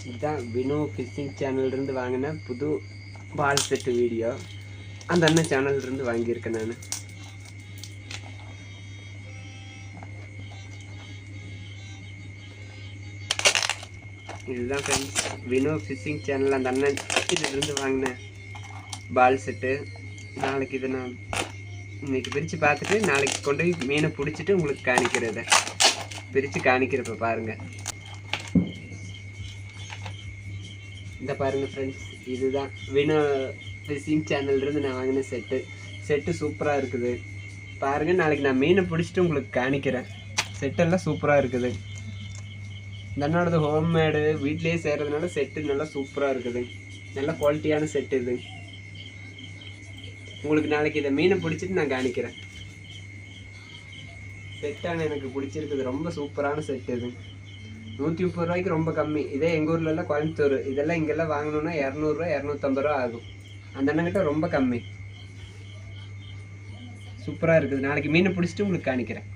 இதுதான் வினோ ஃபிஷிங் சேனல்லேருந்து வாங்கின புது பால் செட்டு வீடியோ. அந்த அண்ணன் சேனல்லேருந்து வாங்கியிருக்கேன் நான். இதுதான் ஃப்ரெண்ட்ஸ் வினோ ஃபிஷிங் சேனல் அந்த அண்ணன் இதுலேருந்து வாங்கினேன் பால் செட்டு. நாளைக்கு இதை நான் இன்றைக்கி பிரித்து பார்த்துட்டு நாளைக்கு கொண்டு போய் மீனை பிடிச்சிட்டு உங்களுக்கு காணிக்கிறத பிரித்து காணிக்கிறப்ப பாருங்கள். இந்த பாருங்கள் ஃப்ரெண்ட்ஸ், இதுதான் வினோ ஃபிஷிங் சேனல்லேருந்து நான் வாங்கின செட்டு சூப்பராக இருக்குது பாருங்கள். நாளைக்கு நான் மீனை பிடிச்சிட்டு உங்களுக்கு காணிக்கிறேன். செட்டெல்லாம் சூப்பராக இருக்குது. இந்த அண்ணோடது ஹோம்மேடு வீட்லேயே செய்கிறதுனால செட்டு நல்லா சூப்பராக இருக்குது. நல்ல குவாலிட்டியான செட்டு இது. உங்களுக்கு நாளைக்கு இதை மீனை பிடிச்சிட்டு நான் காணிக்கிறேன். செட்டான எனக்கு பிடிச்சிருக்குது. ரொம்ப சூப்பரான செட்டு இது. 130 ரூபாய்க்கு ரொம்ப கம்மி. இதே எங்கள் ஊர்லலாம் கோயம்புத்தூர் இதெல்லாம் இங்கெல்லாம் வாங்கணுன்னா 200 250 ரூபா ஆகும். அந்த அண்ணங்கிட்ட ரொம்ப கம்மி. சூப்பராக இருக்குது. நாளைக்கு மீனை பிடிச்சிட்டு உங்களுக்கு காணிக்கிறேன்.